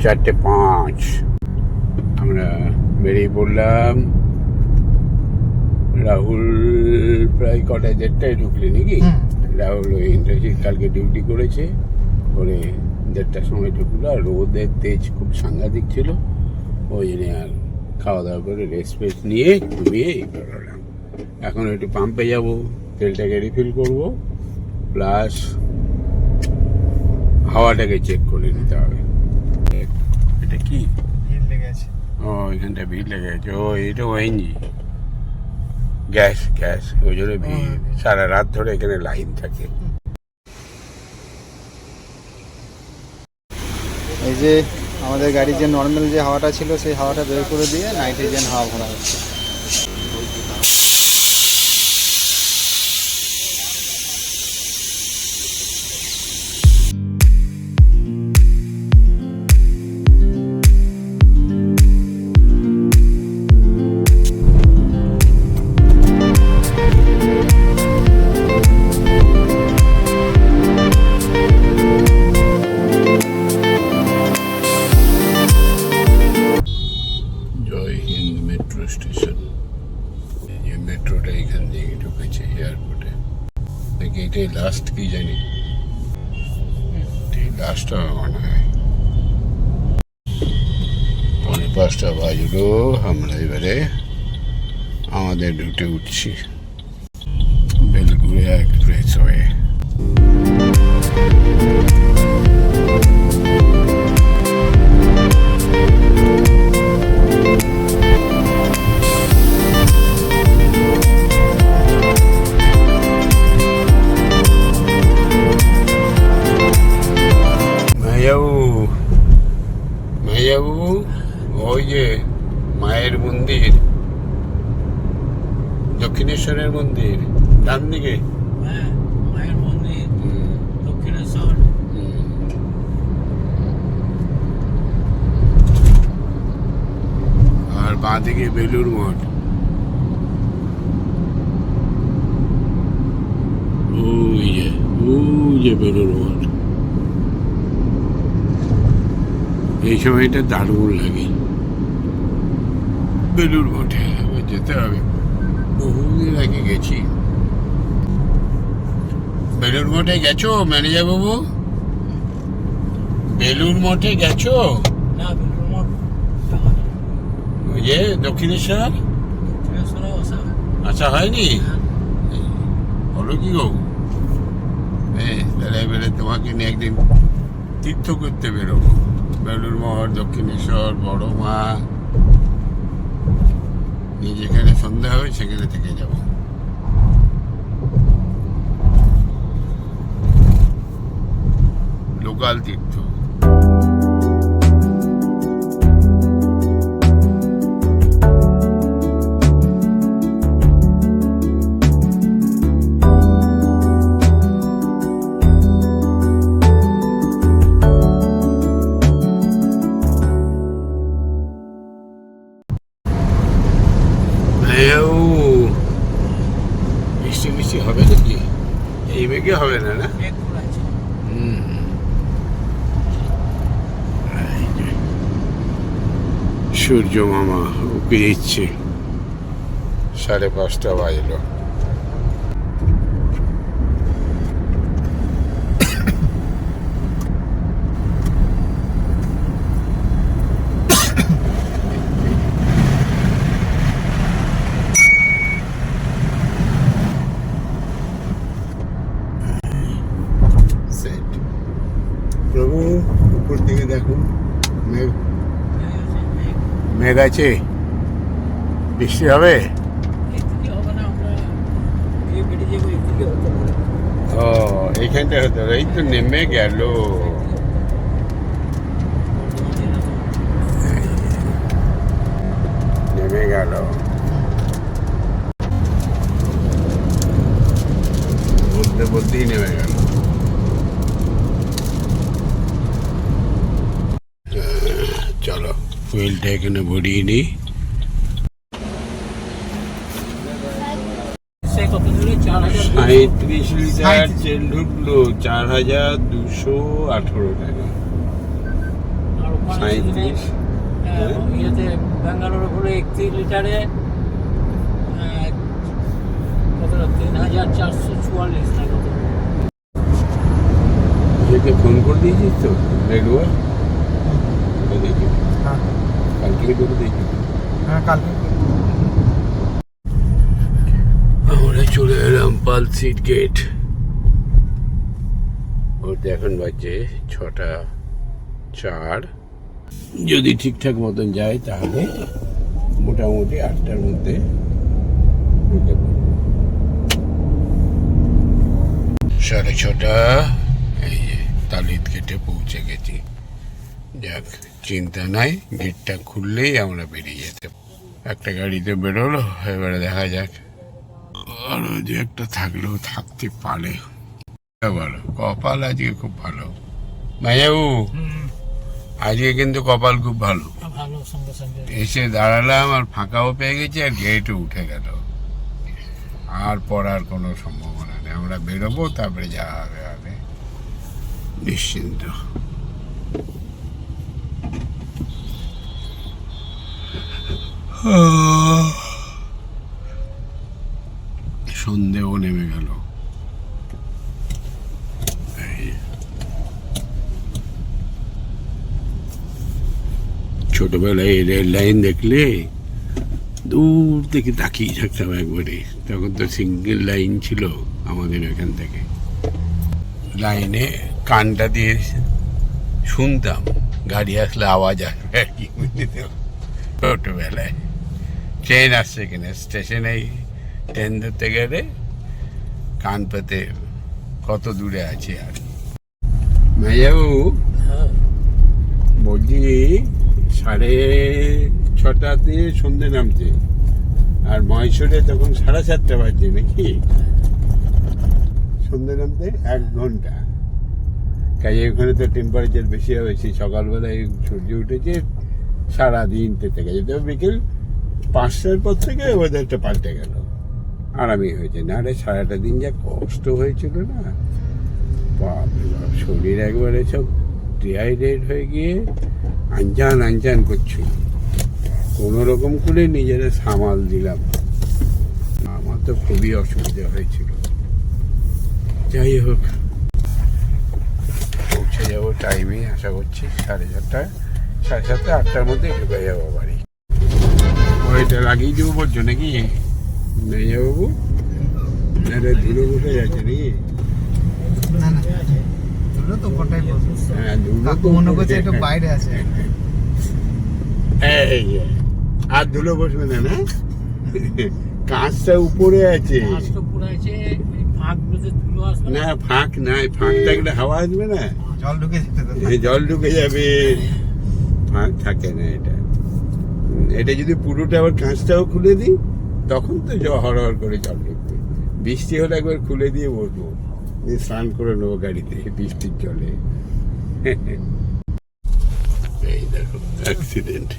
4:05 আমরা বেরিয়ে পড়লাম। রাহুল প্রায় কটায় 1:30টায় ঢুকলি নাকি? রাহুল ওই ইন্টারশিপ কালকে ডিউটি করেছে, করে 1:30টার সময় ঢুকলো। আর রোদের তেজ খুব সাংঘাতিক ছিল, ওই জন্য আর খাওয়া দাওয়া করে রেস্ট ফেস্ট নিয়ে ঘুমিয়ে বেরোলাম। এখন একটু পাম্পে যাব, তেলটাকে রিফিল করবো, প্লাস হাওয়াটাকে চেক করে নিতে হবে। এটা কি ভিড় লেগে আছে? ও এখানটা ভিড় লেগে গেছে। ও এটা ওএনজি গ্যাস, ওই জন্য ভিড়। সারা রাত ধরে এখানে লাইন থাকে। এই যে আমাদের গাড়ির যে নর্মাল যে হাওয়াটা ছিল, সেই হাওয়াটা বের করে দিয়ে নাইট্রোজেন হাওয়া ভরা হচ্ছে। জয় হিন্দ মেট্রো স্টেশন। এই যে মেট্রোটা এখান দিয়ে ঢুকেছে এয়ারপোর্টে। নাকি এটাই লাস্ট, কি জানি, লাস্ট হবে মনে হয়। 5:45 বাজলো, আমরা এবারে আমাদের রুটে উঠছি, বেলগুড়িয়া এক্সপ্রেসওয়ে। মাইয়াবু, ওই যে মায়ের মন্দির, দক্ষিণেশ্বরের মন্দির, ডান দিকে। মায়ের মন্দির দক্ষিণেশ্বর। আর বাঁ দিকে বেলুর মঠ। ওই যে বেলুর মঠ। এই সময়টা দারুণ লাগে বেলুর মঠে, যেতে হবে। বহুদিন আগে গেছি। বেলুর মঠে গেছো ম্যানেজার বাবু? বেলুর মঠে গেছো? না, বেলুড় মঠ ওই যে দক্ষিণেশ্বর দক্ষিণেশ্বরে আচ্ছা হয়নি? বলো কি গো? তাহলে এবারে তোমাকে নিয়ে একদিন তীর্থ করতে বেরোবো। বেলুর মঠ, দক্ষিণেশ্বর, বড় মা, নিয়ে যেখানে সন্ধ্যা হবে সেখানে থেকে যাব। লোকাল তীর্থ। বৃষ্টি হবে নাকি? এই মেঘে হবে না, না? সূর্য মামা উঁকে দিচ্ছে। 5:30 বাজলো। প্রভু উপর দিকে দেখুন, মেঘ আছে, বৃষ্টি হবে। ও এইখানটা হতে হবে। এই তো নেমে গেল। নেমে গেল, বলতে বলতেই নেমে গেল। চলো ফুয়েলটা এখানে ভরিয়ে নিই। কত দূরে? 35 লিটার তেল ঢুকলো, 4,218 টাকা। 35 ইয়েতে ব্যাঙ্গালোর হলো 31 লিটারে কত 3444 না কত। একে ফোন করে দিয়েছিস তো রেডুয়া দেখি হ্যাঁ কালকে করে দেখি। হ্যাঁ কালকে আমরা চলে এলাম পালসিট গেট। ওতে এখন বাজে 6:04। যদি ঠিকঠাক মতন যায় তাহলে মোটামুটি 8টার মধ্যে ঢুকে পড়বো। 6:30 এই যে তালিত গেটে পৌঁছে গেছি। যাক চিন্তা নাই, গেটটা খুললেই আমরা বেরিয়ে যেতে। একটা গাড়িতে বেরোলো, এবারে দেখা যাক আরো যে একটা থাকলেও থাকতে পারে। ভালো কপাল আজকে খুব ভালো ভাইয়াবু, আজকে কিন্তু কপাল খুব ভালো। ভালো সঙ্গে সঙ্গে এসে দাঁড়ালাম আর ফাঁকাও পেয়ে গেছি আর গেটও উঠে গেল। আর পড়ার কোনো সম্ভাবনা নেই, আমরা বেরোবো তারপরে যা হবে হবে নিশ্চিন্ত। সন্ধেও নেমে গেল। ছোটবেলায় রেল লাইন দেখলে দূর থেকে তাকিয়ে থাকতাম একবারে। তখন তো সিঙ্গেল লাইন ছিল আমাদের এখান থেকে। লাইনে কানটা দিয়ে শুনতাম গাড়ি আসলে আওয়াজ আসবে আর কি। ছোটবেলায় ট্রেন আসছে কিনা, স্টেশনে ট্রেন ধরতে গেলে কান পেতে কত দূরে আছে। আর ভাইয়াবু হ্যাঁ বলছি 6:30 সন্ধে নামছে আর মহেশ্বরে তখন 7:30 বাজছে নাকি সন্ধে নামতে 1 ঘন্টা। কাজে ওখানে তো টেম্পারেচার বেশি হবে। সেই সকালবেলায় সূর্য উঠেছে, সারাদিন তেতে গেছে। তবে বিকেল 5টার পর থেকে ওয়েদারটা পাল্টে গেল, আরামই হয়েছে। না রে সারাটা দিন যা কষ্ট হয়েছিল না, বাপরে বাপ, শরীর একবারে সব ডিহাইড্রেট হয়ে গিয়ে আনজান করছিল। কোনো রকম করে নিজেরা সামাল দিলাম। আমার তো খুবই অসুবিধা হয়েছিল। যাই হোক, পৌঁছে যাবো টাইমে আশা করছি। 7:30 7:30 8টার মধ্যে ঢুকে যাবো বাড়ি। ওইটা লাগিয়ে দেবো বলছো নাকি বাবু? ধুলো বসে যাচ্ছে নাকি? না না ধুলো তো ওটাই বলবো। হ্যাঁ ধুলো তো মনে করছে একটু বাইরে আছে। এই আর ধুলো বসবে না, না কাঁচটা উপরে আছে। মাছ তো পুরো আছে, ফাঁক বুঝে তুলো আসবে না ফাঁক নাই, ফাঁক থাকলে হাওয়া আসবে না, জল ঢুকে যেতে তো। জল ঢুকে যাবে। ফাঁক থাকে না এটা। এটা যদি পুরোটা আবার কাঁচটাও খুলে দিই তখন তো হরহর করে জল ঢুকবে। বৃষ্টি হলে একবার খুলে দিয়ে বসবো, স্নান করে নেবো গাড়িতে বৃষ্টির জলে। এই দেখো অ্যাক্সিডেন্ট।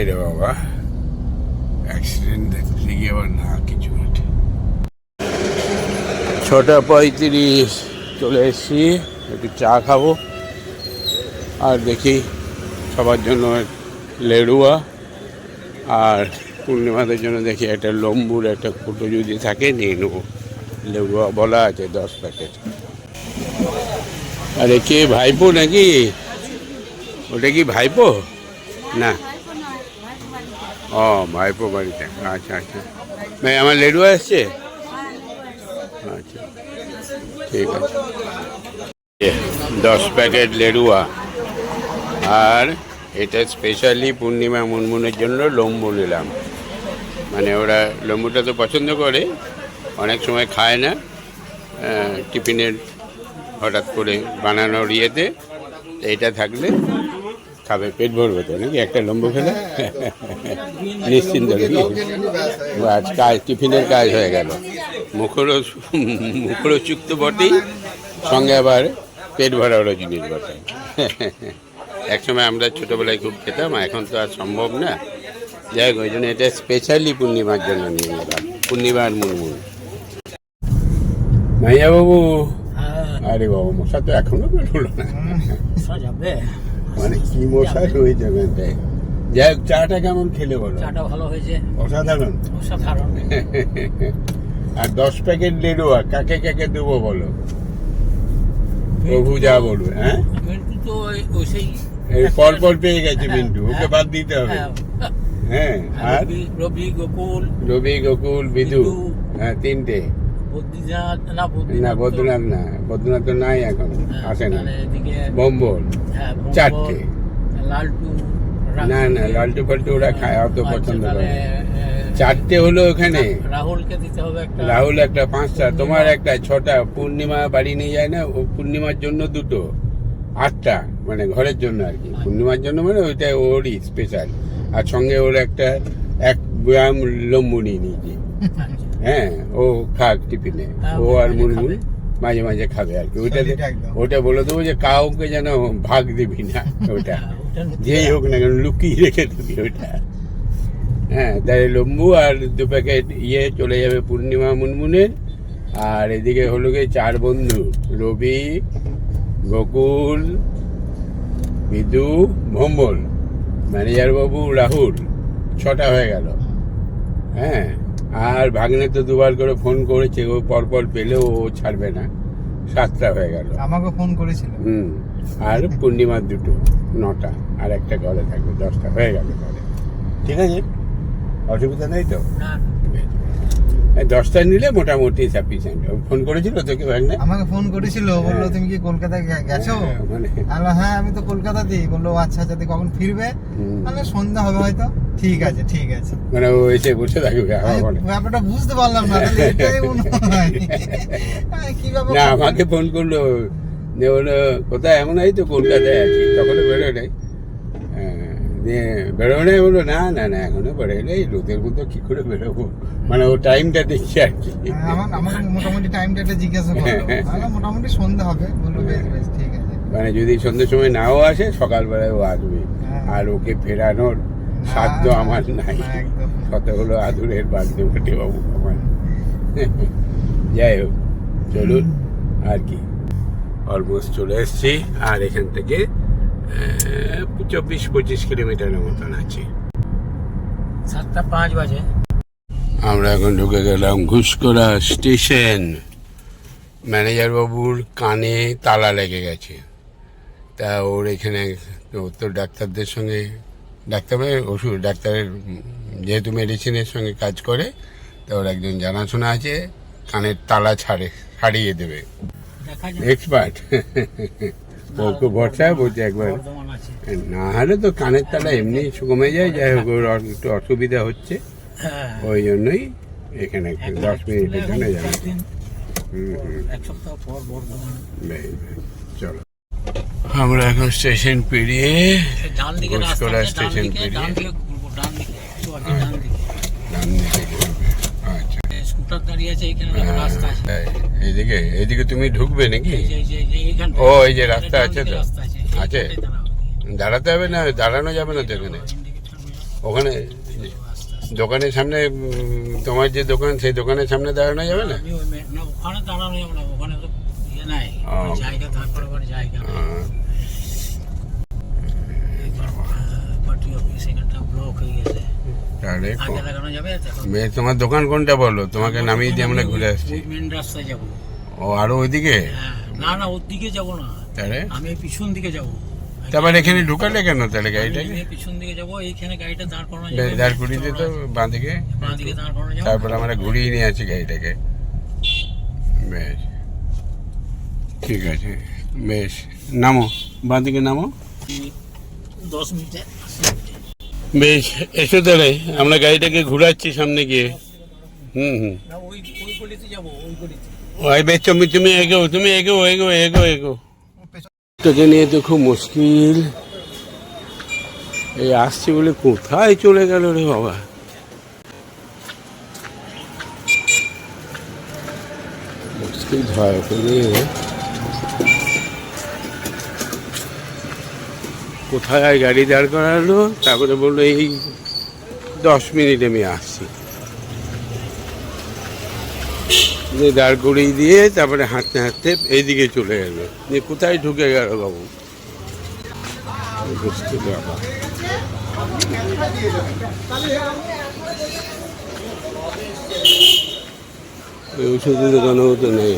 রে বাবা, অ্যাক্সিডেন্ট দেখতে গিয়ে আবার না কিছু ঘটে। 6:35 চলে এসেছি, একটু চা খাবো আর দেখি সবার জন্য লেড়ুয়া আর পূর্ণিমাদের জন্য দেখি একটা লম্বুর একটা ফুটো যদি থাকে নিয়ে নেবো। লেড়ুয়া বলা আছে 10 প্যাকেট। আরে কে ভাইপো নাকি? ওটা কি ভাইপো? না ও ভাইপো বাড়িতে। আচ্ছা আচ্ছা ভাই, আমার লেড়ুয়া এসছে। আচ্ছা ঠিক আছে, 10 প্যাকেট লেড়ুয়া। আর এটা স্পেশালি পূর্ণিমা মুনমুনের জন্য লম্বু নিলাম। মানে ওরা লম্বুটা তো পছন্দ করে, অনেক সময় খায় না, টিফিনের হঠাৎ করে বানানোর ইয়েতে। এইটা থাকলে খাবে, পেট ভরবে তো নাকি একটা লম্বু খেলে। নিশ্চিন্ত বাস, কাজ টিফিনের কাজ হয়ে গেল। মুখরোচক তো বটেই, সঙ্গে আবার পেট ভরারও জিনিস বটে। একসময় আমরা ছোটোবেলায় খুব খেতাম, এখন তো আর সম্ভব না। যাই হোক, ওই জন্য এটা স্পেশালি পূর্ণিমার জন্য নিয়ে নিলাম, পূর্ণিমার মুনমুন। ভাইয়া বাবু আরে বাবা, মশা তো এখনো বেরোলো না। মশা যাবে, মানে কি মশা রয়েছে ওখানটায়। যাই হোক, চাটা কেমন খেলে বলো? চাটা ভালো হয়েছে, অসাধারণ। অসাধারণ। আর 10 প্যাকেট লেডুয়া কাকে কাকে দেবো বলো? প্রভু যা বলবে। হ্যাঁ, মিন্টু তো ওই সেই এই পর পেয়ে গেছে মিন্টু, ওকে বাদ দিতে হবে। হ্যাঁ, আর রবি, গোকুল, রবি, গোকুল, বিদু। বিদু। হ্যাঁ, 3টে। বদ্রীনাথ না, না, বদ্রনাথ না, বদ্রনাথ তো নাই এখন, আসে না। এদিকে বম্বল। ভম্বল, 4টে। লালটু, না না, লালটু ফালটু ওরা খায়, অত পছন্দ করে না। তাহলে 4টে হলো ওখানে। রাহুলকে দিতে হবে একটা, রাহুল একটা, 5টা, তোমার একটা, 6টা। পূর্ণিমা বাড়ি নিয়ে যায় না, ও পূর্ণিমার জন্য 2টো, 8টা, মানে ঘরের জন্য আর কি। পূর্ণিমার জন্য মানে ওইটা ওরই স্পেশাল। আর সঙ্গে ওর একটা 1 ব্যায়াম লম্বুনি নিয়েছি। হ্যাঁ, ও খাক টিফিনে, ও আর মুনমুন মাঝে মাঝে খাবে আর কি। ওইটাতে ওটা বলে দেবো যে কাউকে যেন ভাগ দিবি না ওটা, যেই হোক না কেন লুকিয়ে রেখে দিবি ওইটা। হ্যাঁ, তাই লম্বু আর 2 প্যাকেট চলে যাবে পূর্ণিমা মুনমুনের। আর এদিকে হলো গিয়ে 4 বন্ধু, রবি, গোকুল, বিদু, ভম্বল, ম্যানেজার বাবু, রাহুল। 6টা হয়ে গেল। হ্যাঁ, আর ভাগ্নে তো 2বার করে ফোন করেছে, ও পরপর পেলেও ও ছাড়বে না। 7টা হয়ে গেল। আমাকে ফোন করেছিল। আর পূর্ণিমার 2টো, 9টা। আর একটা ঘরে থাকবে, 10টা হয়ে গেল ঘরে। ঠিক আছে, অসুবিধা নেই তো? না 10টা নিলে মোটামুটি সাফিসিয়েন্ট। ফোন করেছিল তোকে ভাগ্নে? আমাকে ফোন করেছিল, বললো তুমি কি কলকাতায় গেছো? মানে হ্যাঁ, আমি তো কলকাতাতেই। বললো আচ্ছা, যদি কখন ফিরবে? মানে সন্ধ্যা হবে হয়তো। ঠিক আছে, ঠিক আছে। মানে ও এসে বসে থাকবে আমার ঘরে। ব্যাপারটা বুঝতে পারলাম না, তাহলে এটাই মনে হয়। কি ব্যাপার? না, আমাকে ফোন করলো, যে বললো কোথায়? এমন এই তো কলকাতায় আছি। তখনও বেরোয় নাই। দিয়ে বেরোয় নাই, বললো না না না, এখনো বেরোয় নাই, রোদের মধ্যে কি করে বেরোবো। মানে ও টাইমটা দেখছে আর কি। আমাকে মোটামুটি টাইমটা একটা জিজ্ঞাসা করলো। মোটামুটি সন্ধ্যা হবে। বললো বেশ বেশ, ঠিক আছে। মানে যদি সন্ধ্যের সময় নাও আসে, সকালবেলায় ও আসবে। আর ওকে ফেরানোর সাধ্য আমার নাই। একদম। কত হলো আদুরের বাড়িতে বটে বাবু আমার। যাই হোক, চলুন আর কি, অলমোস্ট চলে এসছি। আর এখান থেকে 24-25 কিলোমিটারের মতন আছে। 7:05 বাজে। আমরা এখন ঢুকে গেলাম ঘুষকরা স্টেশন। ম্যানেজার বাবুর কানে তালা লেগে গেছে, তা ওর এখানে ওর তো ডাক্তারদের সঙ্গে, ডাক্তার মানে ওষুধ ডাক্তারের, যেহেতু মেডিসিনের সঙ্গে কাজ করে, তা ওর একজন জানাশোনা আছে, কানের তালা ছাড়িয়ে দেবে। এক্সপার্ট। ওকে ভরসা বলছে একবার, বর্ধমান আছে। না হলে তো কানের তালা এমনি কমে যায়। যাই হোক, ওর একটু অসুবিধা হচ্ছে, হ্যাঁ, ওই জন্যই এখানে 10 মিনিটের জন্য যাবে। এক সপ্তাহ পর বর্ধমান। চলো, আমরা এখন স্টেশন পেরিয়ে, ডান দিকে রাস্তা ঘুষকরা আছে, স্টেশন ডান পেরিয়ে দিকে ঘুরবো, ডান দিকে একটু আগে ডান দিকে। ডান দিকে ঘুরবে। আচ্ছা, স্কুটার দাঁড়িয়ে আছে, এখানে দেখো রাস্তা আছে। এইদিকে তুমি ঢুকবে নাকি? এইখানটা। ও, এই যে রাস্তা আছে তো? রাস্তা আছে। আছে? দাঁড়াতে হবে না? দাঁড়ানো যাবে না তো এখানে? ওখানে দোকানের সামনে, তোমার যে দোকান, সেই দোকানের সামনে দাঁড়ানো যাবে না? ওখানে দাঁড়ানো যাবে না, ওখানে তো ইয়ে নাই, ও। জায়গা, তারপরে জায়গা পার্টি অফিস এখানটা ব্লক হয়ে গেছে। তাহলে আগে লাগানো যাবে। তোমার দোকান কোনটা বলো, তোমাকে নামিয়ে দিয়ে আমরা ঘুরে আসছি। মেন রাস্তায় যাবো। ও, আরো ওইদিকে? হ্যাঁ, না না, ওর দিকে যাবো না, তাহলে আমি এই পিছন দিকে যাবো। তারপর এখানে ঢুকালে কেন তাহলে গাড়িটাকে? আমি পিছন দিকে যাবো, এইখানে গাড়িটা দাঁড় করানো যাবে। দাঁড় করিয়ে দিতে বাঁ দিকে, বাঁ দিকে দাঁড় করানো যাবে। তারপর আমরা ঘুরিয়ে নিয়ে আসি গাড়িটাকে। বেশ, ঠিক আছে, বেশ, নামো, বাঁ দিকে নামো। 10 মিনিটে। বেশ, এসো তাহলে, আমরা গাড়িটাকে ঘুরাচ্ছি সামনে গিয়ে। না, ওই গলিতে যাবো, ওই গলিতে। ওই বেশ, তুমি এগো, তুমি এগো এগো এগো এগো। তোকে নিয়ে তো খুব মুশকিল। এই আসছি বলে কোথায় চলে গেল রে বাবা। মুশকিল হয় ওকে নিয়ে। কোথায় গাড়ি দাঁড় করালো, তারপরে বললো এই 10 মিনিট আমি আসছি। দিয়ে দাঁড় করিয়ে দিয়ে তারপরে হাঁটতে হাঁটতে এইদিকে চলে গেল। দিয়ে কোথায় ঢুকে গেল বাবু, মুশকিল ব্যাপার। এই ওষুধের দোকানেও তো নেই।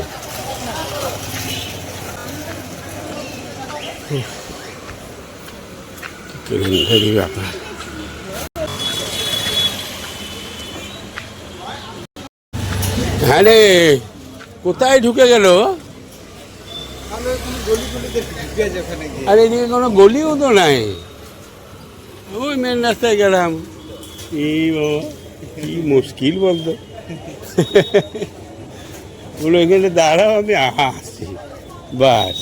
কেলেঙ্কারি ব্যাপার। হ্যাঁ রে, কোথায় ঢুকে গেল? আরে এদিকে কোনো গলিও তো নাই, ওই মেন রাস্তায় গেলাম। এই বাবা কি মুশকিল বলতো। বলো এখানে দাঁড়াও, আমি আসছি, বাস।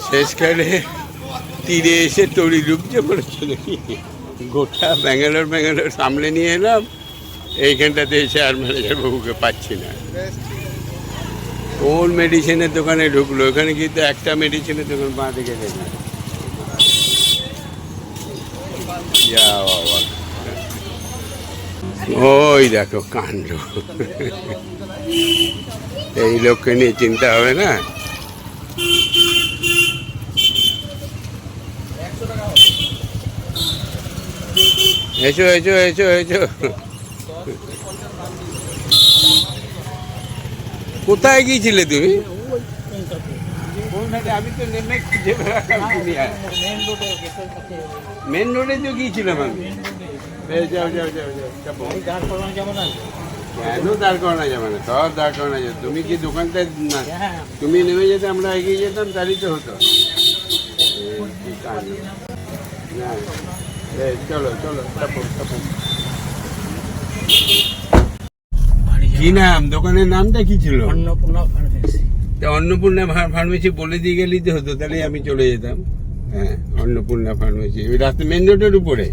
শেষকালে তীরে এসে তড়ি ডুবছে পড়েছে নাকি, গোটা ব্যাঙ্গালোর সামলে নিয়ে এলাম। এইখানটাতে এসে আর ম্যানেজার বাবুকে পাচ্ছি না। কোন মেডিসিনের দোকানে ঢুকলো, ওখানে কিন্তু একটা মেডিসিনের দোকান বাঁ দিকে দেখলাম। যা বাবা, ওই দেখো কাণ্ড। এই লোককে নিয়ে চিন্তা হবে না। এসো এসো এসো এসো। কোথায় গিয়েছিলে তুমি? আমি তো নেমে খুঁজে মেন রোডে তো গিয়েছিলাম আমি। যাও যাও যাও যাও। কেন দাঁড় করানো যাবে না? সব দাঁড় করানো যাবে। তুমি কি দোকানটা না, তুমি নেমে যেতে আমরা এগিয়ে যেতাম, তারই তো হতো। চলো চলো। কি নাম দোকানের নামটা কি ছিল? অন্নপূর্ণা ফার্মেসি। অন্নপূর্ণা ফার্মেসি বলে দিয়ে গেলেই তো হতো, তাহলে আমি চলে যেতাম। হ্যাঁ, অন্নপূর্ণা ফার্মেসি ওই রাস্তা মেন রোডের উপরে।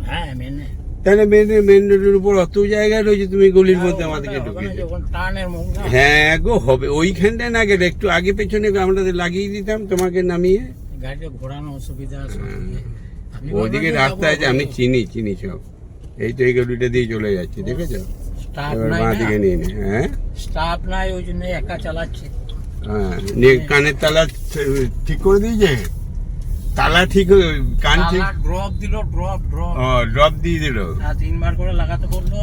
হ্যাঁ মেনে, তাহলে মেন রোডের উপর অত জায়গা রয়েছে, তুমি গলির মধ্যে আমাদেরকে ঢুকে। হ্যাঁ গো, হবে ওইখানটায় না গেলে একটু আগে পেছনে আমরা লাগিয়ে দিতাম তোমাকে নামিয়ে। গাড়িতে ঘোরানো অসুবিধা আছে। ওদিকে রাস্তা আছে, আমি চিনি সব। এই তো এই গলিটা দিয়ে চলে যাচ্ছে, দেখেছো? এবার বাঁ দিকে নিয়ে নে। হ্যাঁ, স্টাফ নাই, ওই জন্য একা চালাচ্ছে। হ্যাঁ, নিয়ে কানের তালা ঠিক করে দিয়েছে। তালা ঠিক, কান ঠিক, ড্রপ দিল, ড্রপ দিয়ে দিল। 3বার করে লাগাতে বললো।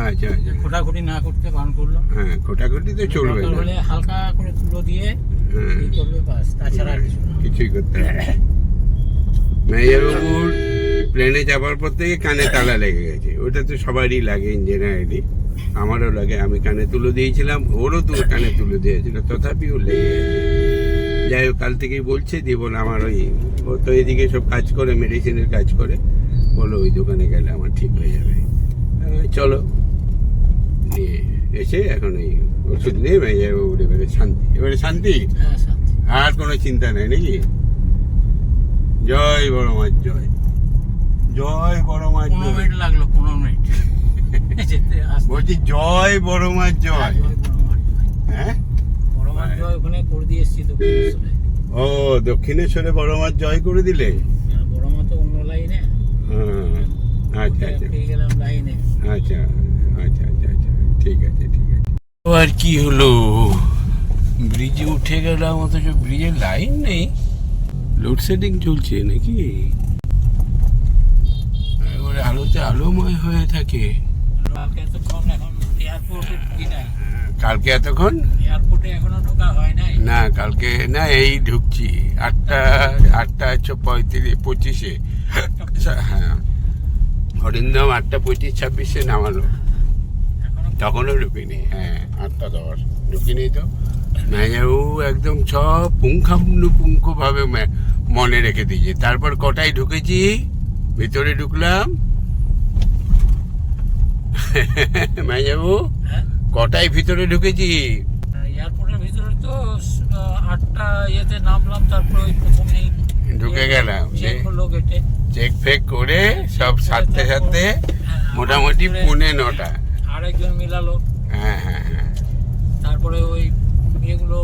আচ্ছা আচ্ছা, খোটাখুটি না করতে বান করলো। হ্যাঁ, খোটাখুটি তো চলবে না। হলে হালকা করে তুলো দিয়ে করবে, বাস। তাছাড়া কিছুই করতে হবে না। মেয়েবাবুর প্লেনে যাবার পর থেকে কানে তালা লেগে গেছে। ওটা তো সবারই লাগে ইঞ্জিনিয়ারলি, আমারও লাগে। আমি কানে তুলে দিয়েছিলাম, ওরও কানে তুলে দিয়েছিল, তথাপি ও লেগে গেছে। যাই হোক, কাল থেকেই বলছে দিয়ে বলে আমার ওই, ও তো এদিকে সব কাজ করে, মেডিসিনের কাজ করে, বলো ওই দোকানে গেলে আমার ঠিক হয়ে যাবে। চলো নিয়ে এসে এখন এই ওষুধ নিয়ে মেয়েবাবুর এবারে শান্তি, এবারে শান্তি, আর কোনো চিন্তা নেই নাকি? জয় বড় মাছ জয়, জয় বড় মাছ জয়। 15 মিনিট লাগলো, 15 মিনিট। বলছি জয় বড় মাছ জয়। হ্যাঁ, বড় মাছ জয় ওখানে করে দিয়ে এসছি দক্ষিণেশ্বরে। ও, দক্ষিণেশ্বরে বড় মাছ জয় করে দিলে? বড় মাছ তো অন্য লাইনে। হ্যাঁ, আচ্ছা আচ্ছা, পেয়ে গেলাম লাইনে। আচ্ছা আচ্ছা আচ্ছা আচ্ছা, ঠিক আছে ঠিক আছে। আর কি হলো, ব্রিজে উঠে গেলাম, অথচ ব্রিজের লাইন নেই। লোডশেডিং চলছে নাকি? এবারে আলোতে আলোময় হয়ে থাকে। কালকে এতক্ষণ এয়ারপোর্টে এখনো ঢোকা হয় নাই। না, কালকে না, এই ঢুকছি 8:35 হ্যাঁ, হরিন্দম 8:25-26 নামালো, তখনও ঢুকিনি। হ্যাঁ, 8:10 ঢুকিনি তো। মেয়েবাবু একদম সব পুঙ্খানুপুঙ্খভাবে মনে রেখে দিয়েছে। তারপর কটায় ঢুকেছি, ভিতরে ঢুকলাম। মেয়েবাবু কটায় ভিতরে ঢুকেছি? এয়ারপোর্টের ভিতরে তো 8টা ইয়েতে নামলাম, তারপরে ওই প্রথমেই ঢুকে গেলাম। চেক হলো গেটে, চেক ফেক করে সব সাথে সাথে মোটামুটি 9:45। আরেকজন মিলালো। হ্যাঁ হ্যাঁ হ্যাঁ, তারপরে ওই ইয়েগুলো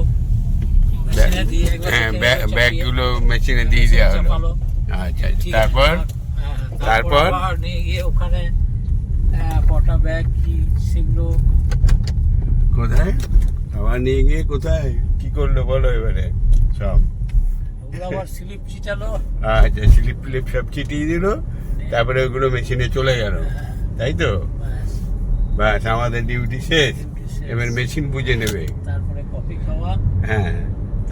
মেশিনে দিয়ে, হ্যাঁ, ব্যাগগুলো মেশিনে দিয়ে দেওয়া হলো। আচ্ছা, তারপর নিয়ে গিয়ে ওখানে কটা ব্যাগ কি সেগুলো কোথায় খাবার নিয়ে গিয়ে কোথায় কি করলো বলো এবারে সব? ওগুলো আবার স্লিপ চিটালো। আচ্ছা, স্লিপ ফ্লিপ সব চিটিয়ে দিল, তারপরে ওগুলো মেশিনে চলে গেল, তাই তো? ব্যাস, ব্যাস, আমাদের ডিউটি শেষ। duty শেষ। এবার মেশিন বুঝে নেবে। তারপরে কফি খাওয়া। হ্যাঁ,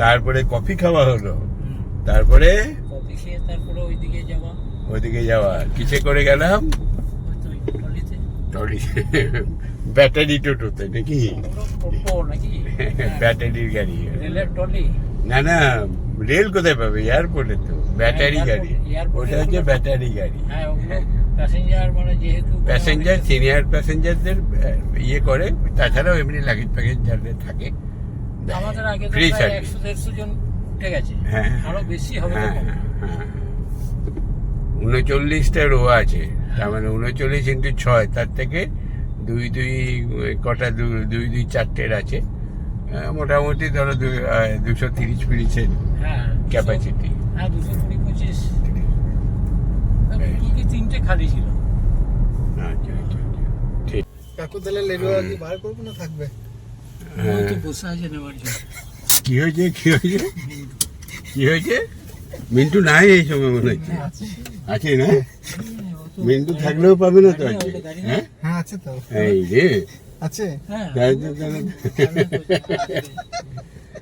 তারপরে কফি খাওয়া হলো, হুম, তারপরে কফি খেয়ে তারপরে ওইদিকে যাওয়া। ওইদিকে যাওয়া। কিসে করে গেলাম? হয়তো ওই ট্রলিতে। ট্রলি, ব্যাটারি টোটোতে নাকি? ওগুলো টোটো নাকি? ব্যাটারির গাড়ি। রেলের ট্রলি। না না, রেল কোথায় পাবে? এয়ারপোর্টে তো ব্যাটারি গাড়ি। এয়ারপোর্টে ওটা হচ্ছে ব্যাটারি গাড়ি। হ্যাঁ, ওগুলো প্যাসেঞ্জার মানে যেহেতু প্যাসেঞ্জার, সিনিয়র প্যাসেঞ্জারদের ইয়ে করে, তাছাড়াও এমনি লাগেজ প্যাকেজ যাদের থাকে আমাদের আগে তো ফ্রি প্রায় সার্ভিস। 100-150 জন উঠে গেছে। হ্যাঁ, আরো বেশি হবে হ্যাঁ তখন। হ্যাঁ, 39টা রো আছে, তার মানে 39 ইন্টু 6, তার থেকে দুই দুই কটা, দুই দুই চারটের আছে। মোটামুটি ধরো 230 ফিরিছেন হ্যাঁ, ক্যাপাসিটি। হ্যাঁ, 220-25। কি তিনটে খালি ছিল। আচ্ছা আচ্ছা, ঠিক। কাকু তাহলে লেডু আর কি বার করবো না থাকবে? হ্যাঁ। ওই তো বসে আছে নেওয়ার জন্য। কি হয়েছে কি হয়েছে কি হয়েছে? মিন্টু নাই এই সময় মনে হচ্ছে। আছে না? মিন্টু থাকলেও পাবে না তো আজকে। হ্যাঁ, হ্যাঁ আছে তো, এই রে, আছে। হ্যাঁ,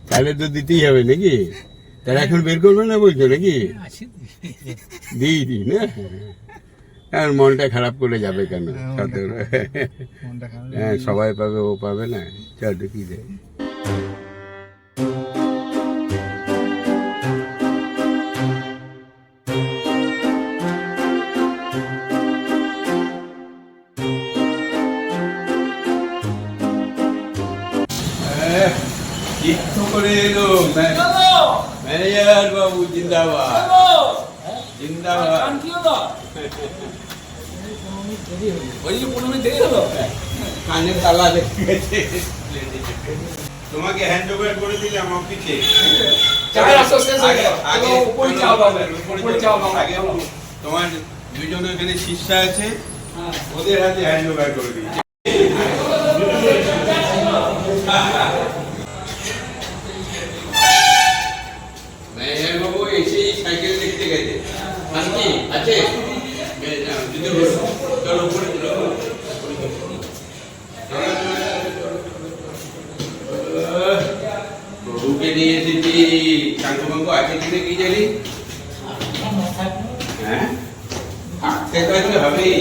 তাহলে তো দিতেই হবে নাকি? তাহলে এখন বের করবে না বলছো নাকি? আছে। দিই না, আর মনটা খারাপ করে যাবে কেন? মনটা খারাপ। হ্যাঁ, সবাই পাবে, ও পাবে না। চল কি দেয়। চিত্ত করে এলো ম্যানেজার বাবু, জিন্দাবাদ জিন্দাবাদ। কানে তালা দেখে গেছে। তোমাকে হ্যান্ড ওভার করে দিলাম অফিসে। আগে তোমার দুজন এখানে শিষ্যা আছে, ওদের হাতে হ্যান্ড ওভার করে দিচ্ছি। ম্যানেজার বাবু এসেই সাইকেল দেখতে গেছে। শান্তি আছে? চলো উপরে চলো। প্রভুকে নিয়ে এসেছি। কাঙ্কু আছে কিনা কি জানি। হ্যাঁ, থাকতে থাকলে হবেই।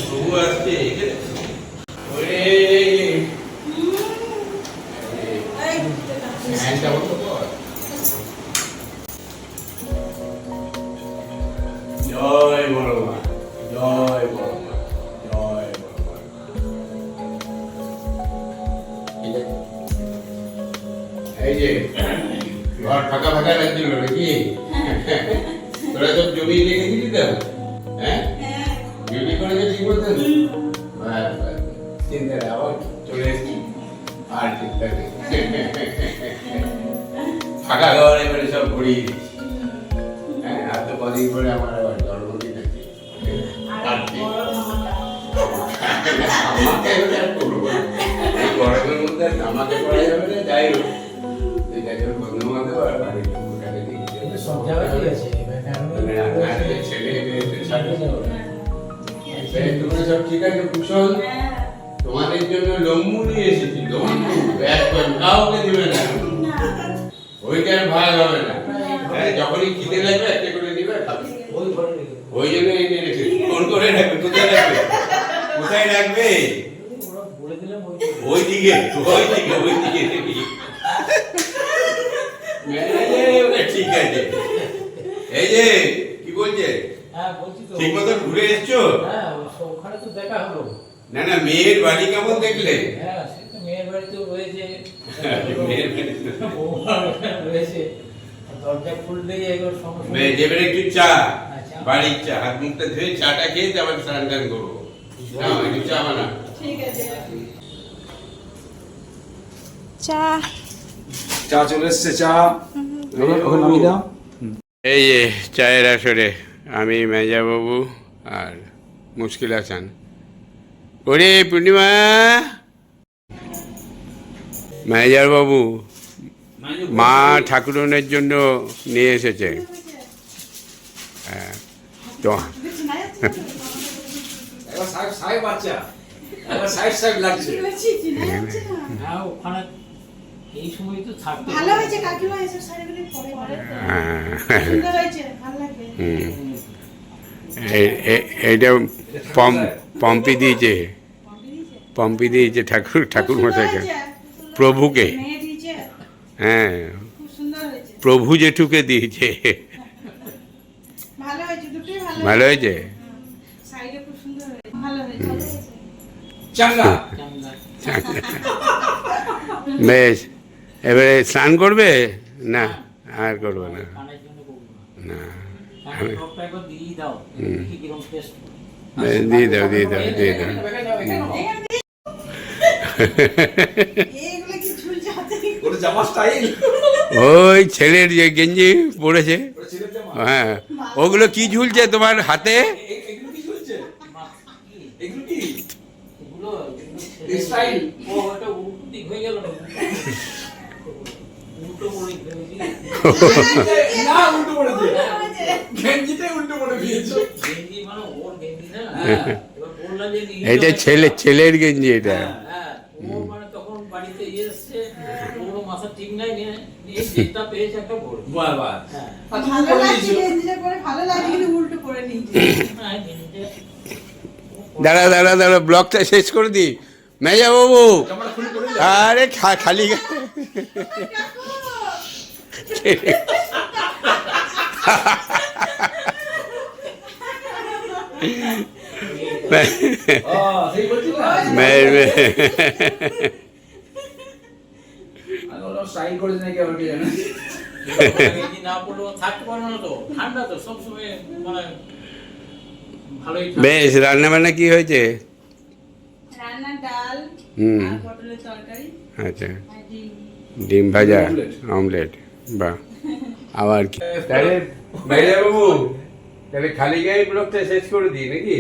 প্রভু আসছে। জয় বড় মা, জয় বড় মা, জয় বড় মা। এই যে ঘর ফাঁকা ফাঁকা লাগছিল নাকি? তোরা সব জমি লেগে দিলি তো? হ্যাঁ, ডিউটি করে গেছি বলতেন। চিন্তা নেই, আবার চলে এসেছি। আর চিন্তা নেই, ফাঁকা ঘর এবারে সব ভরিয়ে দিচ্ছি। হ্যাঁ, আর তো কদিন পরে আমার আবার জন্মদিন আছে। আমাকে আর করবো না। এই গরমের মধ্যে আমাকে করা যাবে না, যাই হোক। বন্ধু বান্ধব আর বাড়ির লোকটাকে দিচ্ছি। সব জায়গায় আছে। ছেলে তোমরা সব ঠিক আছে? কুশল? তোমাদের জন্য লম্বু নিয়ে এসেছি। লম্বু কাউকে দিবে না, ওইটার ভাগ হবে না। যখনই খিদে লাগবে একটা করে দিবে, খাবে। ওই জন্য এনে রেখেছি। ফোন করে রাখবে। কোথায় রাখবে? কোথায় রাখবে? ওইদিকে ওইদিকে ওইদিকে দেখি। ঠিক আছে। এই যে কি বলছে, ঠিক মতো ঘুরে এসছো? ওখানে তো দেখা হলো। না না, মেয়ের বাড়ি কেমন দেখলে? হ্যাঁ, সে তো মেয়ের বাড়ি তো রয়েছে। মেয়ের বাড়ি রয়েছে, দরজা খুললেই একবার সমস্যা। দেবেন একটু চা, বাড়ির চা। হাত মুখটা ধুয়ে চাটা খেয়ে আবার স্নান টান করবো। একটু চা বানা। ঠিক আছে। চা চা চলে এসছে, চা নামিয়ে দাও। এই যে চায়ের আসরে আমি মেজাবাবু আর মুশকিল হাসান ওরে পূর্ণিমা, ম্যানেজার বাবু মা ঠাকুরনের জন্য নিয়ে এসেছে। হ্যাঁ, তো হ্যাঁ, ওখানে এই সময় তো থাকতে ভালো হয়েছে কাকিমা, এসব শাড়িগুলো পরে তো হ্যাঁ, সুন্দর হয়েছে, ভালো লাগবে। এইটা পম্পি দিয়েছে, পম্পি দিয়েছে ঠাকুর মশাইকে, প্রভুকে। মেয়ে দিয়েছে, হ্যাঁ, খুব সুন্দর হয়েছে, প্রভু জেঠুকে দিয়েছে। ভালো হয়েছে, দুটোই ভালো হয়েছে। শাড়িটা খুব সুন্দর হয়েছে, ভালো হয়েছে। চাঙ্গা বেশ, এবারে স্নান করবে? না, আর করবে না। কানের জন্য করবো না, না। কানের ড্রপটা একবার দিয়ে দাও, দেখি কিরকম টেস্ট। বেশ, দিয়ে দাও। এইগুলো কি ঝুলছে হাতে? ওই ছেলের যে গেঞ্জি পড়েছে, হ্যাঁ, ওগুলো কি ঝুলছে তোমার হাতে? ও ওটা উল্টো দিক হয়ে গেল না? উল্টো করে গেঞ্জি মানে ওর গেঞ্জি না। এবার বললাম যে নিয়ে এটা ছেলের গেঞ্জি এটা। হ্যাঁ, ও মানে তখন বাড়িতে এসছে, ওর মাথা ঠিক নাই, নিয়ে জিপটা পেয়েছে একটা বড়। হ্যাঁ, ভালো লাগছে, গেঞ্জিটা পরে ভালো লাগছে, কিন্তু উল্টো পরে নিয়েছে। হ্যাঁ, গেঞ্জিটা দাঁড়া, ব্লগটা শেষ করে দি। মেজা বাবু, আরে খালি গেঞ্জি না পরলেও থাকতে পারো না তো, ঠান্ডা তো সবসময়, মানে ভালোই ঠান্ডা। বেশ, রান্না বান্না কি হয়েছে? রান্না ডাল হুম, আর পটলের তরকারি আচ্ছা, আর ডিম। ডিম ভাজা, অমলেট, বাহ। আবার কি তাহলে মেজা বাবু, তাহলে খালি গায়ে ব্লগটা শেষ করে দিই নাকি?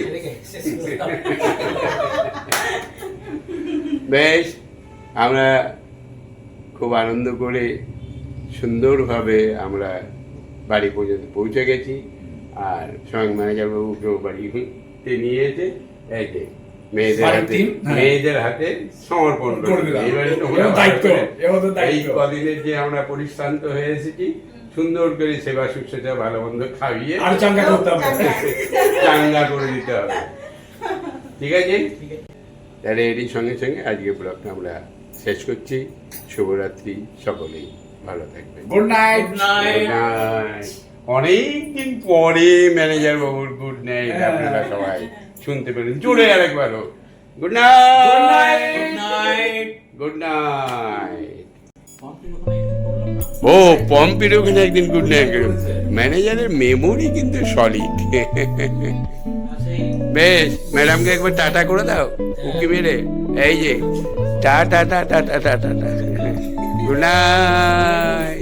বেশ, আমরা খুব আনন্দ করে সুন্দরভাবে আমরা বাড়ি পর্যন্ত পৌঁছে গেছি। আর স্বয়ং ম্যানেজার বাবুকেও বাড়িতে নিয়ে এসে এই যে মেয়েদের হাতে সমর্পণ করে দিলাম। এইবারে তো ওরা এই কদিনের যে আমরা পরিশ্রান্ত হয়ে এসেছি, সুন্দর করে সেবা শুশ্রূষা ভালো মন্দ খাইয়ে আর চাঙ্গা করতে হবে। চাঙ্গা করে দিতে হবে। ঠিক আছে, তাহলে এরই সঙ্গে সঙ্গে আজকে ব্লগটা আমরা শেষ করছি। শুভরাত্রি, সকলেই ভালো থাকবেন। Good night. Good night. অনেকদিন পরে ম্যানেজার বাবুর গুড নাইট আপনারা সবাই শুনতে পেলেন। জোরে আরেকবারও গুড নাইট, গুড নাইট। ও, পম্পির ওখানে একদিন গুড নাইট। ম্যানেজারের মেমোরি কিন্তু সলিড। বেশ, ম্যাডামকে একবার টাটা করে দাও উকি মেরে। এই যে টাটা, গুড নাইট।